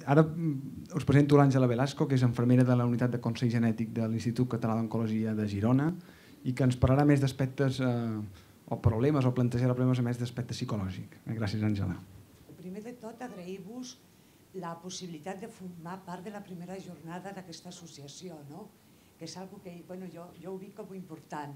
Ara us presento l'Àngela Velasco, que és infermera de la unitat de Consell Genètic de l'Institut Català d'Oncologia de Girona i que ens parlarà més d'aspectes o problemes o plantejarà problemes a més d'aspecte psicològic. Gràcies, Àngela. Primer de tot, agrair-vos la possibilitat de formar part de la primera jornada d'aquesta associació, que és una que jo ho veig com important,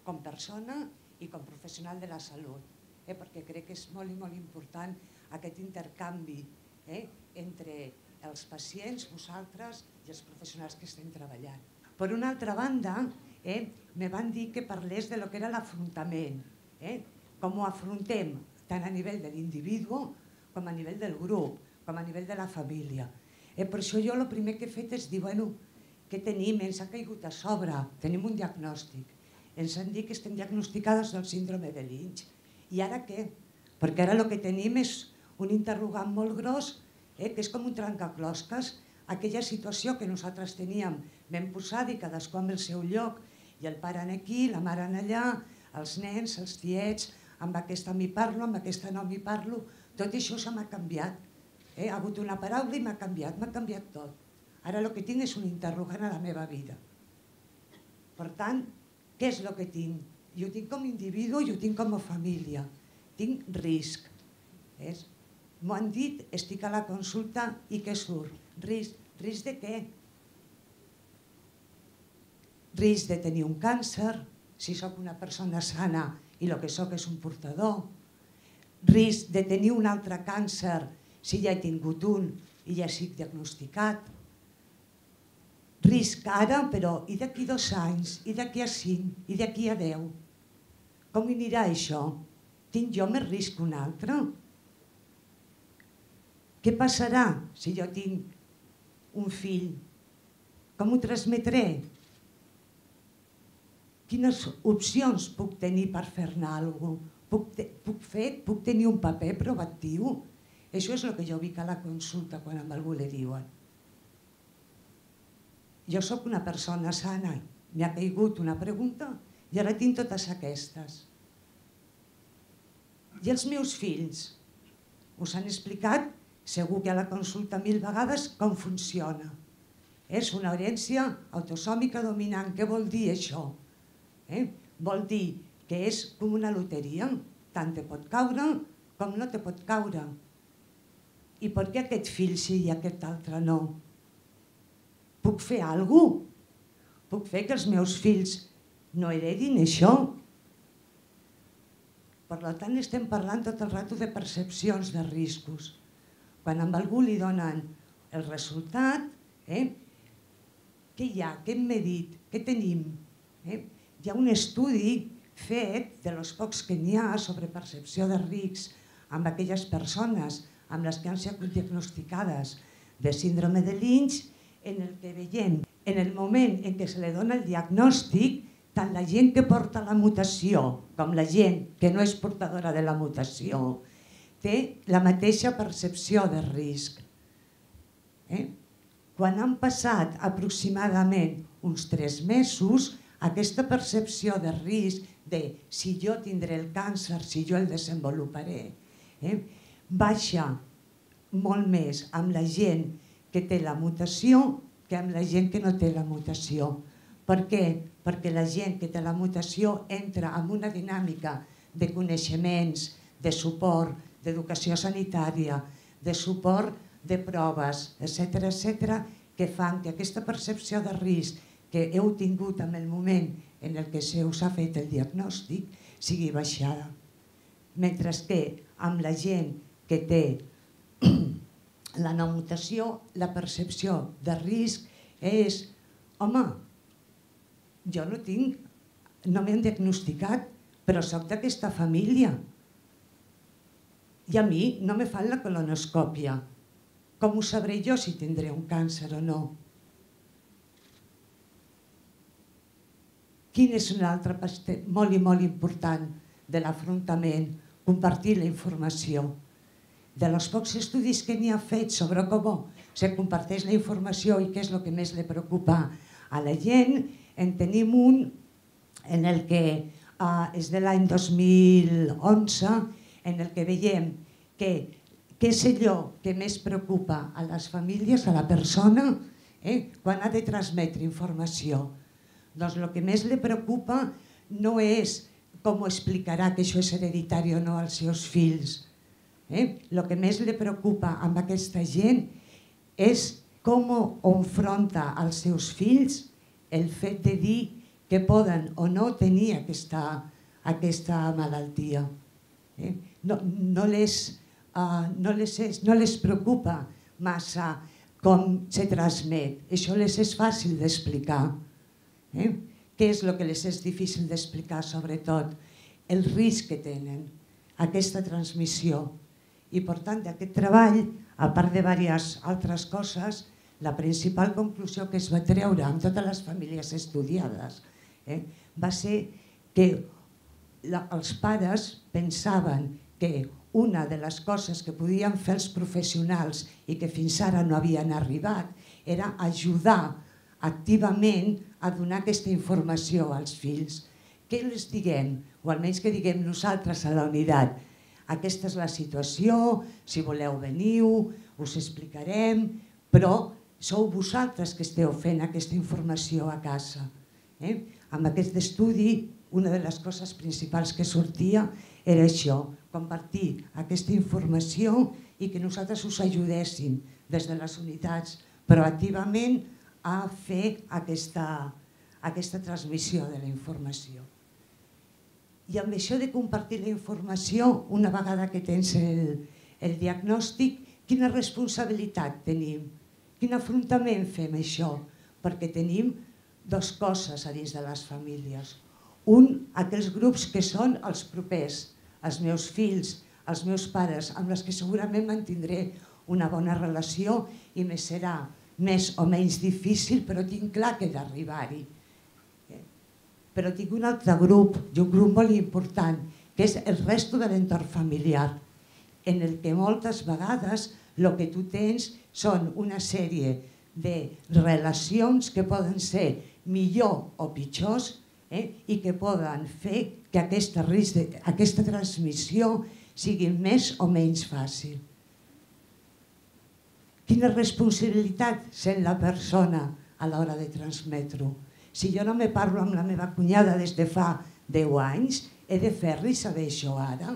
com persona i com professional de la salut, perquè crec que és molt i molt important aquest intercanvi entre els pacients, vosaltres i els professionals que estem treballant. Per una altra banda, me van dir que parlés de lo que era l'afrontament, com ho afrontem tant a nivell de l'individu com a nivell del grup, com a nivell de la família. Per això jo el primer que he fet és dir, què tenim? Ens ha caigut a sobre, tenim un diagnòstic. Ens han dit que estem diagnosticades del síndrome de Lynch. I ara què? Perquè ara el que tenim és un interrogant molt gros, que és com un trencaclosques, aquella situació que nosaltres teníem ben posada i cadascú amb el seu lloc, i el pare aquí, la mare allà, els nens, els tiets, amb aquesta m'hi parlo, amb aquesta no m'hi parlo, tot això se m'ha canviat. Ha hagut una paraula i m'ha canviat tot. Ara el que tinc és un interrogant a la meva vida. Per tant, què és el que tinc? Jo tinc com a individu i ho tinc com a família. Tinc risc. M'ho han dit, estic a la consulta i què surt? Risc. Risc de què? Risc de tenir un càncer, si sóc una persona sana i el que sóc és un portador. Risc de tenir un altre càncer si ja he tingut un i ja estic diagnosticat. Risc ara, però, i d'aquí 2 anys, i d'aquí a 5, i d'aquí a 10? Com anirà això? Tinc jo més risc que un altre? Què passarà si jo tinc un fill? Com ho transmetré? Quines opcions puc tenir per fer-ne alguna cosa? Puc tenir un paper proactiu? Això és el que jo veig a la consulta quan amb algú li diuen. Jo sóc una persona sana, m'ha caigut una pregunta i ara tinc totes aquestes. I els meus fills? Us han explicat, segur que a la consulta 1000 vegades, com funciona. És una herència autosòmica dominant. Què vol dir això? Vol dir que és com una loteria. Tant te pot caure com no te pot caure. I per què aquest fill sí i aquest altre no? Puc fer alguna cosa? Puc fer que els meus fills no heredin això? Per tant, estem parlant tot el rato de percepcions de riscos. Quan a algú li donen el resultat, què hi ha? Què hem medit? Què tenim? Hi ha un estudi fet, de los pocs que n'hi ha, sobre percepció de riscs amb aquelles persones amb les que han sigut diagnosticades de síndrome de Lynch, en el que veiem, en el moment en què se li dona el diagnòstic, tant la gent que porta la mutació com la gent que no és portadora de la mutació té la mateixa percepció de risc. Quan han passat aproximadament uns 3 mesos, aquesta percepció de risc de si jo tindré el càncer, si jo el desenvoluparé, baixa molt més amb la gent que té la mutació que amb la gent que no té la mutació. Per què? Perquè la gent que té la mutació entra en una dinàmica de coneixements, de suport, d'educació sanitària, de suport de proves, etc., que fan que aquesta percepció de risc que heu tingut en el moment en què se us ha fet el diagnòstic sigui baixada. Mentre que amb la gent que té la no mutació, la percepció de risc és, home, jo no tinc, no m'han diagnosticat, però soc d'aquesta família. I a mi no me fan la colonoscòpia. Com ho sabré jo si tindré un càncer o no? Quin és un altre aspecte molt i molt important de l'afrontament? Compartir la informació. De los pocs estudis que n'hi ha fet sobre com se comparteix la informació i què és el que més li preocupa a la gent, en tenim un en el que és de l'any 2011, en el que veiem que què és allò que més preocupa a les famílies, a la persona, quan ha de transmetre informació? Doncs el que més li preocupa no és com explicarà que això és hereditari o no als seus fills. El que més li preocupa amb aquesta gent és com enfronta als seus fills el fet de dir que poden o no tenir aquesta malaltia. No les preocupa massa com se transmet. Això les és fàcil d'explicar. Què és el que les és difícil d'explicar, sobretot? El risc que tenen aquesta transmissió. I, per tant, d'aquest treball, a part de diverses altres coses, la principal conclusió que es va treure amb totes les famílies estudiades va ser que els pares pensaven que una de les coses que podien fer els professionals i que fins ara no havien arribat era ajudar activament a donar aquesta informació als fills. Què els diguem? O almenys que diguem nosaltres a la unitat. Aquesta és la situació, si voleu veniu, us explicarem, però sou vosaltres que esteu fent aquesta informació a casa. Amb aquest estudi, una de les coses principals que sortia era això, compartir aquesta informació i que nosaltres us ajudéssim des de les unitats proactivament a fer aquesta transmissió de la informació. I amb això de compartir la informació, una vegada que tens el diagnòstic, quina responsabilitat tenim? Quin afrontament fem això? Perquè tenim dues coses a dins de les famílies. Un, aquells grups que són els propers, els meus fills, els meus pares, amb els que segurament mantindré una bona relació i me serà més o menys difícil, però tinc clar que he d'arribar-hi. Però tinc un altre grup, i un grup molt important, que és el resto de l'entorn familiar, en el que moltes vegades el que tu tens són una sèrie de relacions que poden ser millor o pitjors i que poden fer que aquesta transmissió sigui més o menys fàcil. Quina responsabilitat sent la persona a l'hora de transmetre-ho? Si jo no me parlo amb la meva cunyada des de fa 10 anys, he de fer-li saber això ara.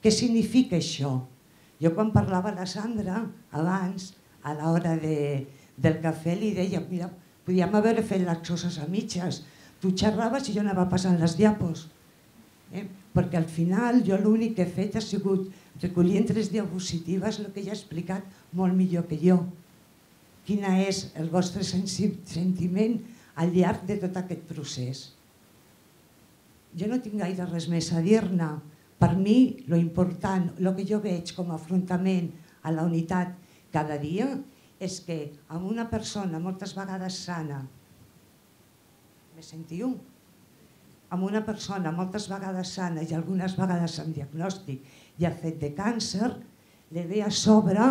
Què significa això? Jo quan parlava a la Sandra abans, a l'hora del cafè, li deia, mira, podíem haver fet les coses a mitges. Tu xerraves i jo anava passant les diapos. Perquè al final jo l'únic que he fet ha sigut recollir en 3 diapositives el que ja he explicat molt millor que jo. Quin és el vostre sentiment al llarg de tot aquest procés. Jo no tinc gaire res més a dir-ne. Per mi, l'important, el que jo veig com a afrontament a la unitat cada dia és que amb una persona moltes vegades sana, me sentiu? Amb una persona moltes vegades sana i algunes vegades amb diagnòstic i ha fet de càncer, li ve a sobre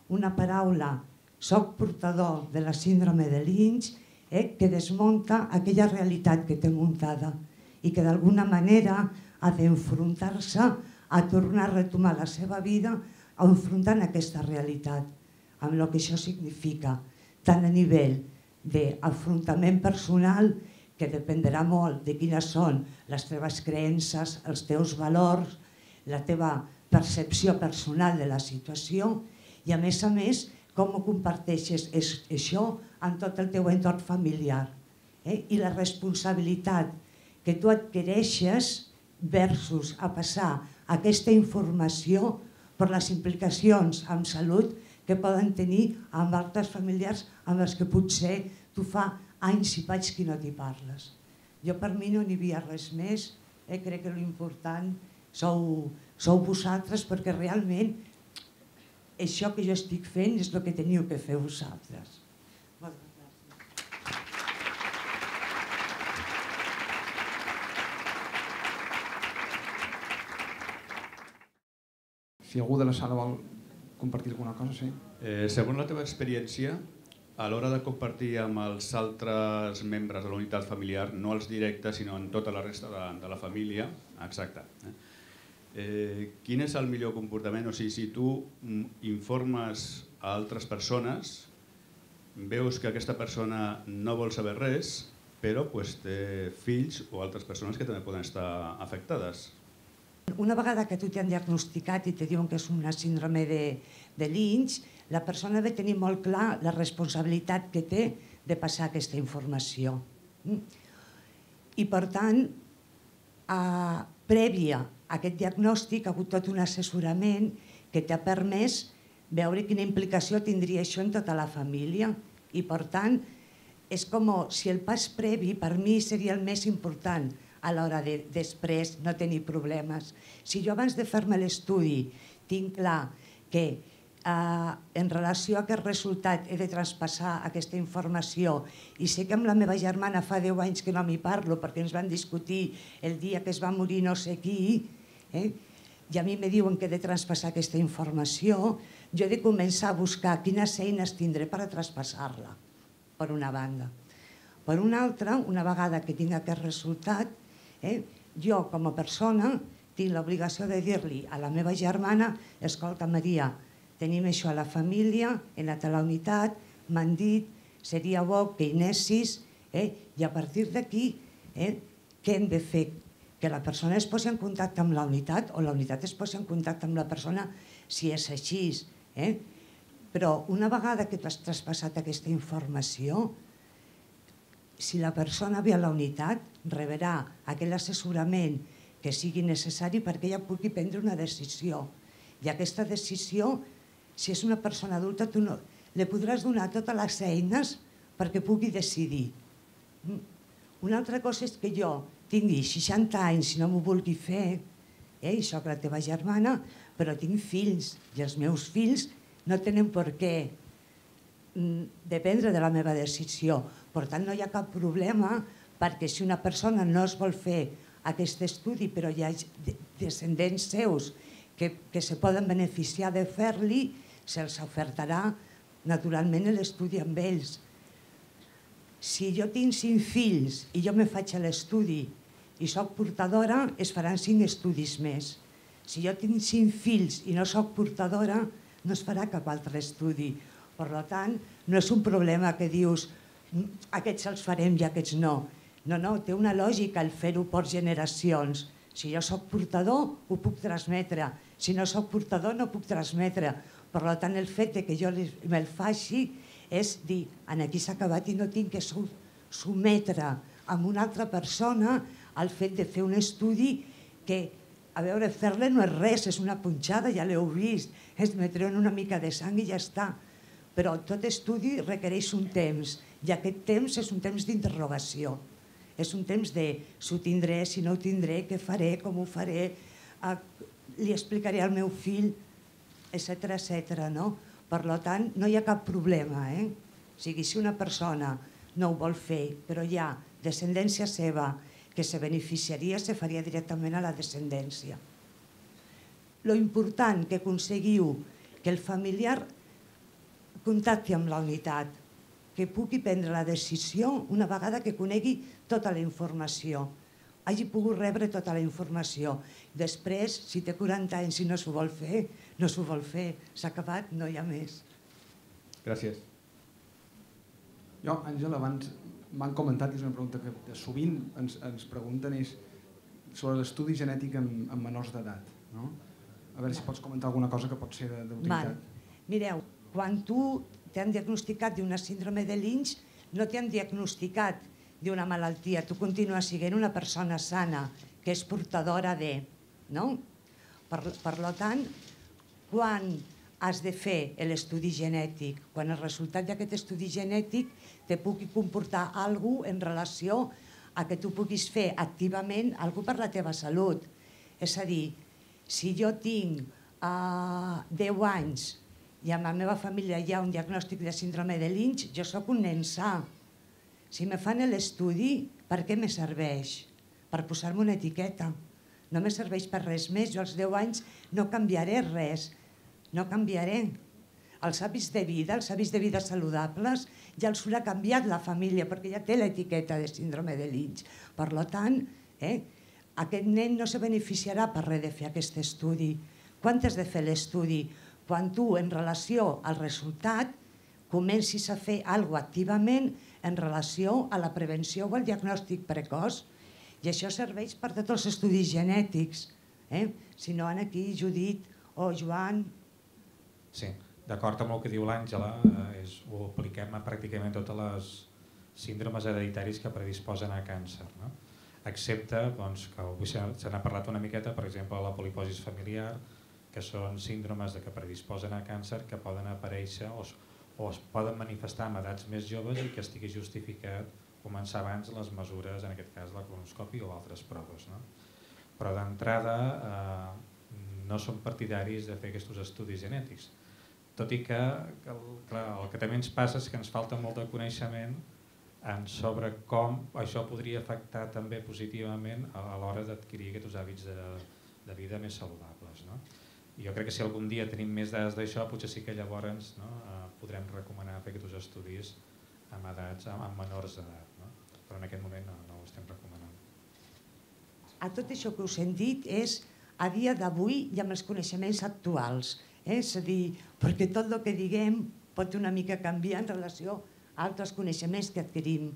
una paraula, soc portador de la síndrome de Lynch, que desmunta aquella realitat que té muntada i que d'alguna manera ha d'enfrontar-se a tornar a retomar la seva vida enfrontant aquesta realitat, amb el que això significa, tant a nivell d'afrontament personal, que dependrà molt de quines són les teves creences, els teus valors, la teva percepció personal de la situació i, a més, com ho comparteixes això amb tot el teu entorn familiar. I la responsabilitat que tu adquireixes versus a passar aquesta informació per les implicacions en salut que poden tenir amb altres familiars amb els que potser tu fa anys i panys que no t'hi parles. Jo per mi no n'hi havia res més, crec que l'important sou vosaltres perquè realment això que jo estic fent és el que teniu que fer vosaltres. Moltes gràcies. Si algú de la sala vol compartir alguna cosa, sí. Segons la teva experiència, a l'hora de compartir amb els altres membres de la unitat familiar, no els directes, sinó en tota la resta de la família, exacte, quin és el millor comportament? O sigui, si tu informes a altres persones, veus que aquesta persona no vol saber res, però té fills o altres persones que també poden estar afectades. Una vegada que tu t'han diagnosticat i te diuen que és una síndrome de Lynch, la persona ha de tenir molt clar la responsabilitat que té de passar aquesta informació. I per tant, prèvia a aquest diagnòstic ha hagut tot un assessorament que t'ha permès veure quina implicació tindria això en tota la família. I per tant, és com si el pas previ per mi seria el més important a l'hora de després no tenir problemes. Si jo abans de fer-me l'estudi tinc clar que en relació a aquest resultat he de traspassar aquesta informació i sé que amb la meva germana fa 10 anys que no m'hi parlo perquè ens van discutir el dia que es va morir no sé qui, i a mi me diuen que he de traspassar aquesta informació, jo he de començar a buscar quines eines tindré per a traspassar-la, per una banda. Per una altra, una vegada que tinc aquest resultat, jo com a persona tinc l'obligació de dir-li a la meva germana: escolta, Maria, tenim això a la família, he anat a la unitat, m'han dit, seria bo que hi anessis, i a partir d'aquí, què hem de fer? Que la persona es posi en contacte amb la unitat o la unitat es posi en contacte amb la persona si és així. Però una vegada que tu has traspassat aquesta informació, si la persona ve a la unitat, rebrà aquell assessorament que sigui necessari perquè ella pugui prendre una decisió. I aquesta decisió, si és una persona adulta, tu li podràs donar totes les eines perquè pugui decidir. Una altra cosa és que jo tingui 60 anys i no m'ho vulgui fer, i soc la teva germana, però tinc fills i els meus fills no tenen per què dependre de la meva decisió. Per tant, no hi ha cap problema perquè si una persona no es vol fer aquest estudi però hi ha descendents seus que se poden beneficiar de fer-li, se'ls ofertarà naturalment l'estudi amb ells. Si jo tinc 5 fills i jo me faig l'estudi i soc portadora, es faran 5 estudis més. Si jo tinc 5 fills i no soc portadora, no es farà cap altre estudi. Per tant, no és un problema que dius aquests els farem i aquests no. No, té una lògica el fer-ho per generacions. Si jo soc portador, ho puc transmetre. Si no soc portador, no puc transmetre. Per tant, el fet que jo me'l faci és dir, aquí s'ha acabat i no tinc que sometre a una altra persona al fet de fer un estudi que, a veure, fer-le no és res, és una punxada, ja l'heu vist, és metre'n una mica de sang i ja està. Però tot estudi requereix un temps i aquest temps és un temps d'interrogació. És un temps de si ho tindré, si no ho tindré, què faré, com ho faré, li explicaré al meu fill, etcètera. Per tant, no hi ha cap problema. O sigui, si una persona no ho vol fer, però hi ha descendència seva que se beneficiaria, se faria directament a la descendència. Lo important que aconseguiu que el familiar contacti amb la unitat, que pugui prendre la decisió una vegada que conegui tota la informació, hagi pogut rebre tota la informació. Després, si té 40 anys i no s'ho vol fer, no s'ho vol fer. S'ha acabat, no hi ha més. Gràcies. Jo, Àngel, abans m'han comentat, és una pregunta que sovint ens pregunten, és sobre l'estudi genètic en menors d'edat. A veure si pots comentar alguna cosa que pot ser d'utilitat. Mireu, quan tu t'han diagnosticat d'una síndrome de Lynch, no t'han diagnosticat d'una malaltia, tu continues sent una persona sana, que és portadora de... Per tant, quan has de fer l'estudi genètic, quan el resultat d'aquest estudi genètic te pugui comportar alguna cosa en relació a que tu puguis fer activament alguna cosa per la teva salut. És a dir, si jo tinc 10 anys i a la meva família hi ha un diagnòstic de síndrome de Lynch, jo sóc un nen sa. Si me fan l'estudi, per què me serveix? Per posar-me una etiqueta. No me serveix per res més. Jo als 10 anys no canviaré res. No canviaré. Els hàbits de vida saludables, ja els haurà canviat la família perquè ja té l'etiqueta de síndrome de Lynch. Per tant, aquest nen no se beneficiarà per res de fer aquest estudi. Quan has de fer l'estudi? Quan tu, en relació al resultat, comencis a fer alguna cosa activament en relació a la prevenció o al diagnòstic precoç. I això serveix per tots els estudis genètics. Si no, aquí Judit o Joan... Sí, d'acord amb el que diu l'Àngela, ho apliquem a pràcticament totes les síndromes hereditaris que predisposen a càncer, no? Excepte que avui se n'ha parlat una miqueta, per exemple, la poliposis familiar, que són síndromes que predisposen a càncer que poden aparèixer o es poden manifestar en edats més joves i que estigui justificat començar abans les mesures, en aquest cas la colonoscòpia o altres proves, no? Però d'entrada no som partidaris de fer aquests estudis genètics, tot i que el que també ens passa és que ens falta molt de coneixement sobre com això podria afectar també positivament a l'hora d'adquirir aquests hàbits de vida més saludables, no? I jo crec que si algun dia tenim més dades d'això, potser sí que llavors podrem recomanar fer aquests estudis amb menors d'edat, no? Però en aquest moment no ho estem recomanant. A tot això que us hem dit és a dia d'avui i amb els coneixements actuals. És a dir, perquè tot el que diguem pot una mica canviar en relació a altres coneixements que adquirim.